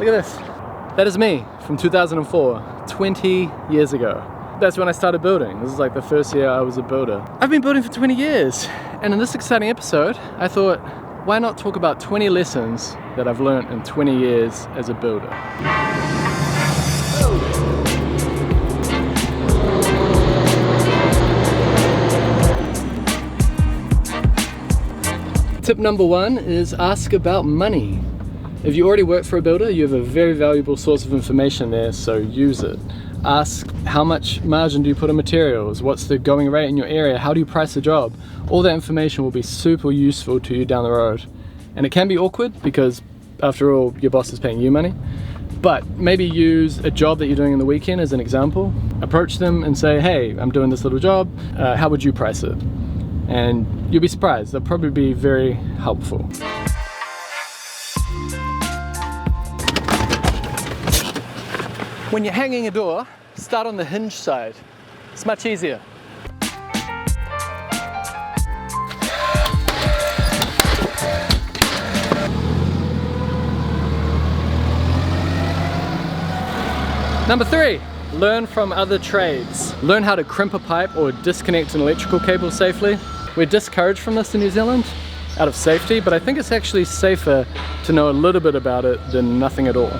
Look at this. That is me from 2004, 20 years ago. That's when I started building. This is like the first year I was a builder. I've been building for 20 years. And in this exciting episode, I thought, why not talk about 20 lessons that I've learned in 20 years as a builder. Tip number one is ask about money. If you already work for a builder, you have a very valuable source of information there, so use it. Ask how much margin do you put in materials, what's the going rate in your area, how do you price a job. All that information will be super useful to you down the road. And it can be awkward because after all, your boss is paying you money. But maybe use a job that you're doing in the weekend as an example. Approach them and say, hey, I'm doing this little job, how would you price it? And you'll be surprised, they'll probably be very helpful. When you're hanging a door, start on the hinge side. It's much easier. Number 3, learn from other trades. Learn how to crimp a pipe or disconnect an electrical cable safely. We're discouraged from this in New Zealand out of safety, but I think it's actually safer to know a little bit about it than nothing at all.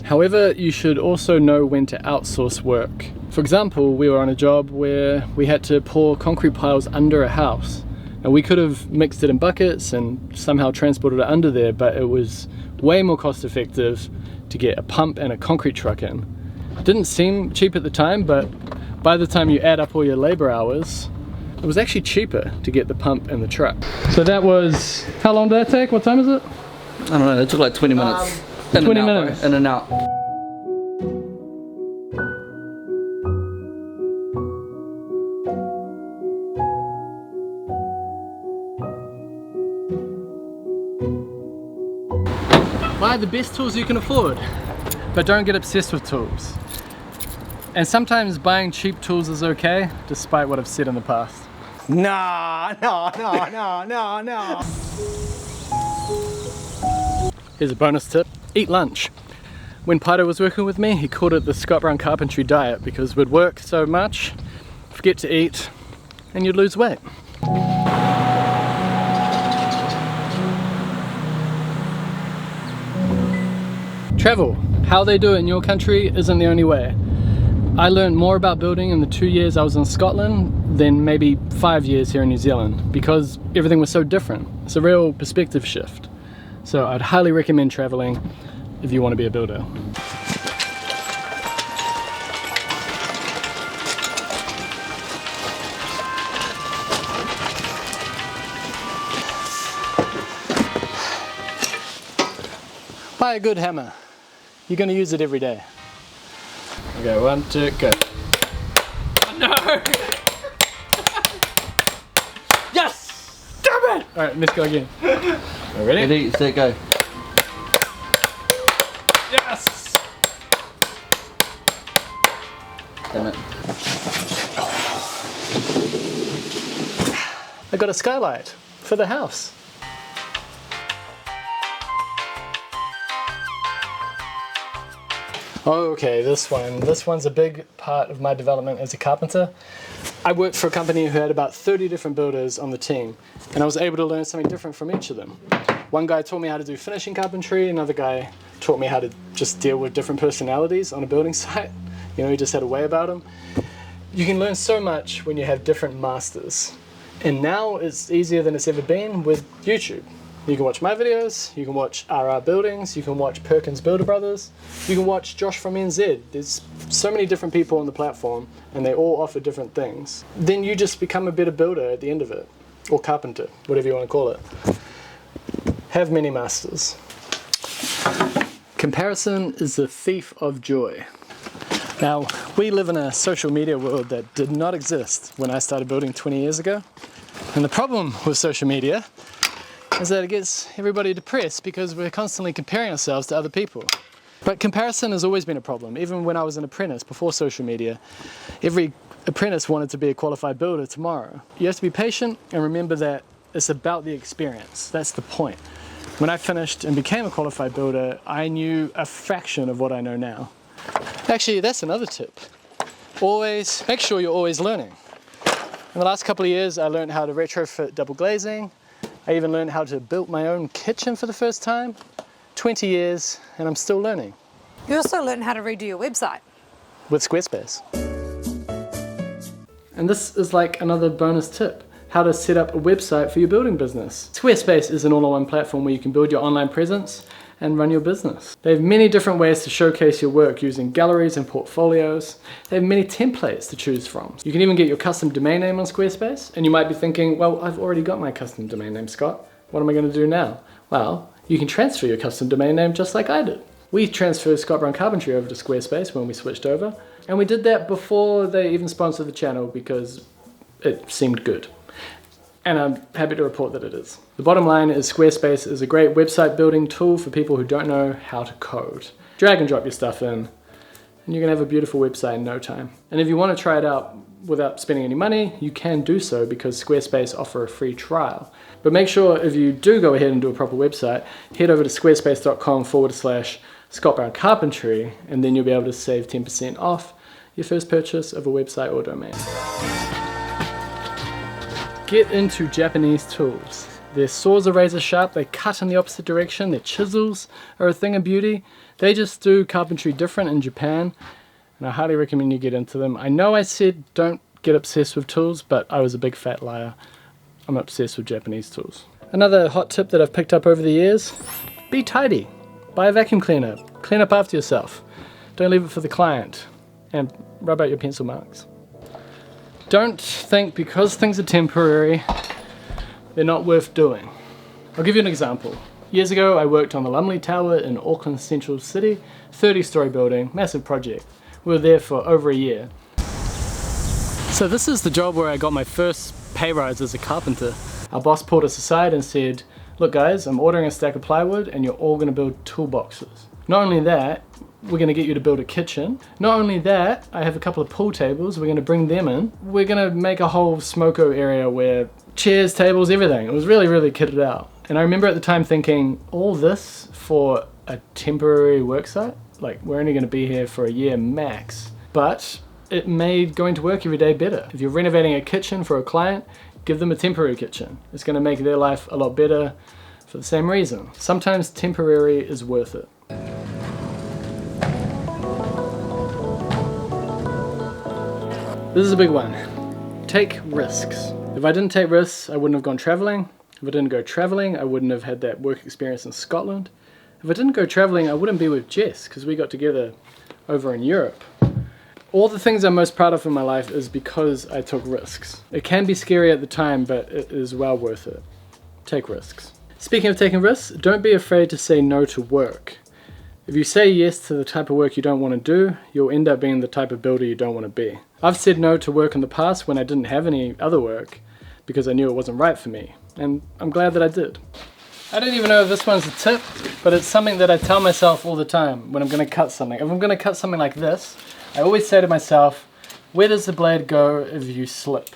However, you should also know when to outsource work. For example, we were on a job where we had to pour concrete piles under a house. Now we could have mixed it in buckets and somehow transported it under there, but it was way more cost effective to get a pump and a concrete truck in. It didn't seem cheap at the time, but by the time you add up all your labor hours, it was actually cheaper to get the pump and the truck. So that was, how long did that take? What time is it? I don't know, it took like 20 minutes. 20 minutes. In and out. Buy the best tools you can afford, but don't get obsessed with tools. And sometimes buying cheap tools is okay, despite what I've said in the past. No. Here's a bonus tip, eat lunch. When Paito was working with me, he called it the Brown Carpentry diet because we'd work so much, forget to eat, and you'd lose weight. Travel. How they do it in your country isn't the only way. I learned more about building in the 2 years I was in Scotland than maybe 5 years here in New Zealand because everything was so different. It's a real perspective shift. So I'd highly recommend traveling if you want to be a builder. Buy a good hammer. You're going to use it every day. Okay, 1, 2, go. Oh, no! Yes! Damn it! Alright, let's go again. Ready? Ready, set, go. Yes! Damn it. I got a skylight for the house. Okay, this one's a big part of my development as a carpenter. I worked for a company who had about 30 different builders on the team, and I was able to learn something different from each of them. One guy taught me how to do finishing carpentry, another guy taught me how to just deal with different personalities on a building site. You know, he just had a way about him. You can learn so much when you have different masters. And now it's easier than it's ever been with YouTube. You can watch my videos, you can watch RR Buildings, you can watch Perkins Builder Brothers, you can watch Josh from NZ. There's so many different people on the platform and they all offer different things. Then you just become a better builder at the end of it, or carpenter, whatever you want to call it. Have many masters. Comparison is the thief of joy. Now, we live in a social media world that did not exist when I started building 20 years ago. And the problem with social media is that it gets everybody depressed because we're constantly comparing ourselves to other people. But comparison has always been a problem. Even when I was an apprentice before social media, every apprentice wanted to be a qualified builder tomorrow. You have to be patient and remember that It's about the experience. That's the point. When I finished and became a qualified builder, I knew a fraction of what I know now. Actually, that's another tip. Always make sure you're always learning. In the last couple of years, I learned how to retrofit double glazing. I even learned how to build my own kitchen for the first time. 20 years, and I'm still learning. You also learned how to redo your website. With Squarespace. And this is like another bonus tip. How to set up a website for your building business. Squarespace is an all-in-one platform where you can build your online presence and run your business. They have many different ways to showcase your work using galleries and portfolios. They have many templates to choose from. You can even get your custom domain name on Squarespace, and you might be thinking, well, I've already got my custom domain name, Scott. What am I going to do now? Well, you can transfer your custom domain name just like I did. We transferred Scott Brown Carpentry over to Squarespace when we switched over, and we did that before they even sponsored the channel because it seemed good. And I'm happy to report that it is. The bottom line is Squarespace is a great website building tool for people who don't know how to code. Drag and drop your stuff in, and you're gonna have a beautiful website in no time. And if you want to try it out without spending any money, you can do so because Squarespace offer a free trial. But make sure if you do go ahead and do a proper website, head over to squarespace.com/Scott Brown Carpentry, and then you'll be able to save 10% off your first purchase of a website or domain. Get into Japanese tools. Their saws are razor sharp, they cut in the opposite direction, their chisels are a thing of beauty. They just do carpentry different in Japan, and I highly recommend you get into them. I know I said don't get obsessed with tools, but I was a big fat liar. I'm obsessed with Japanese tools. Another hot tip that I've picked up over the years, be tidy. Buy a vacuum cleaner, clean up after yourself. Don't leave it for the client, and rub out your pencil marks. Don't think because things are temporary, they're not worth doing. I'll give you an example. Years ago, I worked on the Lumley Tower in Auckland's central city, 30-story building, massive project. We were there for over a year. So this is the job where I got my first pay rise as a carpenter. Our boss pulled us aside and said, look guys, I'm ordering a stack of plywood and you're all gonna build toolboxes. Not only that, we're going to get you to build a kitchen. Not only that, I have a couple of pool tables, we're going to bring them in. We're going to make a whole smoko area where chairs, tables, everything. It was really, really kitted out. And I remember at the time thinking, all this for a temporary worksite? Like, we're only going to be here for a year max. But it made going to work every day better. If you're renovating a kitchen for a client, give them a temporary kitchen. It's going to make their life a lot better for the same reason. Sometimes temporary is worth it. This is a big one. Take risks. If I didn't take risks, I wouldn't have gone traveling. If I didn't go traveling, I wouldn't have had that work experience in Scotland. If I didn't go traveling, I wouldn't be with Jess because we got together over in Europe. All the things I'm most proud of in my life is because I took risks. It can be scary at the time, but it is well worth it. Take risks. Speaking of taking risks, don't be afraid to say no to work. If you say yes to the type of work you don't want to do, you'll end up being the type of builder you don't want to be. I've said no to work in the past when I didn't have any other work because I knew it wasn't right for me, and I'm glad that I did. I don't even know if this one's a tip, but it's something that I tell myself all the time when I'm going to cut something. If I'm going to cut something like this, I always say to myself, where does the blade go if you slip?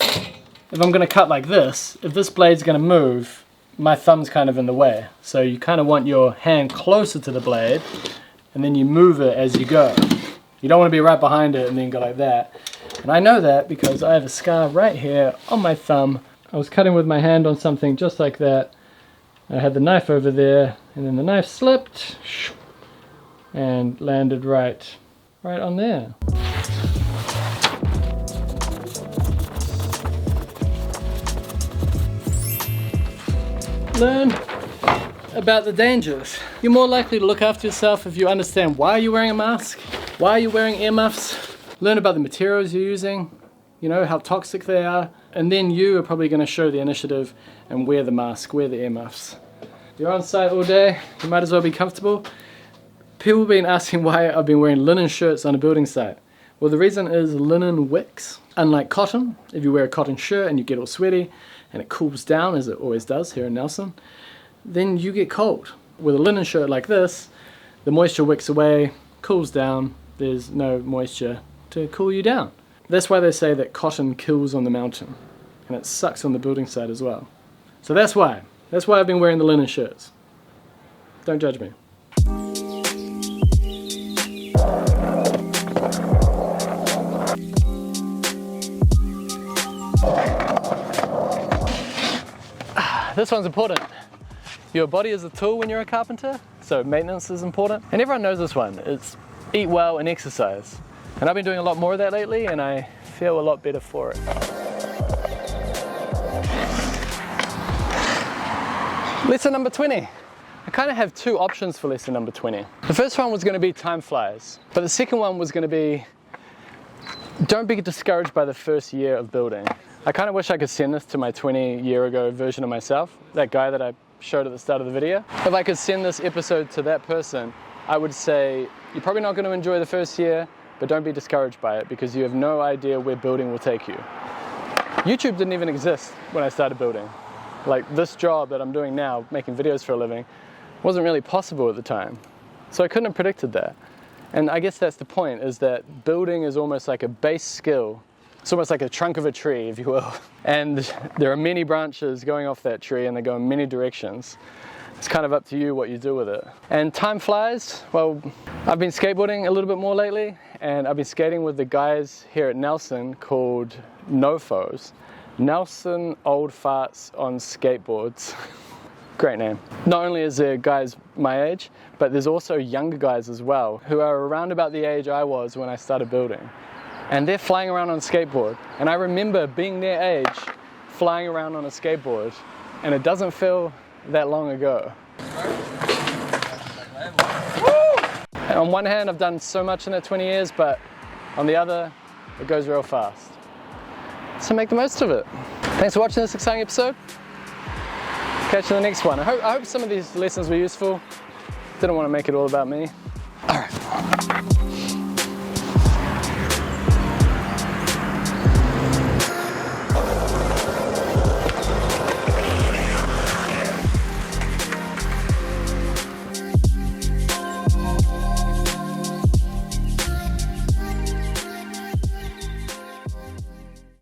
If I'm going to cut like this, if this blade's going to move, my thumb's kind of in the way. So you kind of want your hand closer to the blade and then you move it as you go. You don't want to be right behind it and then go like that. And I know that because I have a scar right here on my thumb. I was cutting with my hand on something just like that. I had the knife over there and then the knife slipped and landed right on there. Learn about the dangers. You're more likely to look after yourself if you understand why you're wearing a mask, why you're wearing earmuffs. Learn about the materials you're using, you know, how toxic they are, and then you are probably going to show the initiative and wear the mask, wear the earmuffs. You're on site all day, you might as well be comfortable. People have been asking why I've been wearing linen shirts on a building site. Well, the reason is linen wicks. Unlike cotton, if you wear a cotton shirt and you get all sweaty and it cools down, as it always does here in Nelson, then you get cold. With a linen shirt like this, the moisture wicks away, cools down, there's no moisture to cool you down. That's why they say that cotton kills on the mountain, and it sucks on the building site as well. So that's why I've been wearing the linen shirts. Don't judge me. This one's important. Your body is a tool when you're a carpenter, so maintenance is important. And everyone knows this one. It's eat well and exercise. And I've been doing a lot more of that lately, and I feel a lot better for it. Lesson number 20. I kind of have two options for lesson number 20. The first one was going to be time flies, but the second one was going to be don't be discouraged by the first year of building. I kind of wish I could send this to my 20-year-ago version of myself, that guy that I showed at the start of the video. If I could send this episode to that person, I would say, you're probably not going to enjoy the first year, but don't be discouraged by it because you have no idea where building will take you. YouTube didn't even exist when I started building. Like this job that I'm doing now, making videos for a living, wasn't really possible at the time. So I couldn't have predicted that. And I guess that's the point, is that building is almost like a base skill. It's almost like a trunk of a tree, if you will. And there are many branches going off that tree and they go in many directions. It's kind of up to you what you do with it. And time flies. Well, I've been skateboarding a little bit more lately, and I've been skating with the guys here at Nelson called NoFos. Nelson Old Farts on Skateboards. Great name. Not only is there guys my age, but there's also younger guys as well who are around about the age I was when I started building. And they're flying around on a skateboard. And I remember being their age, flying around on a skateboard, and it doesn't feel that long ago. And on one hand, I've done so much in that 20 years, but on the other, it goes real fast. So make the most of it. Thanks for watching this exciting episode. Catch you in the next one. I hope some of these lessons were useful. Didn't want to make it all about me.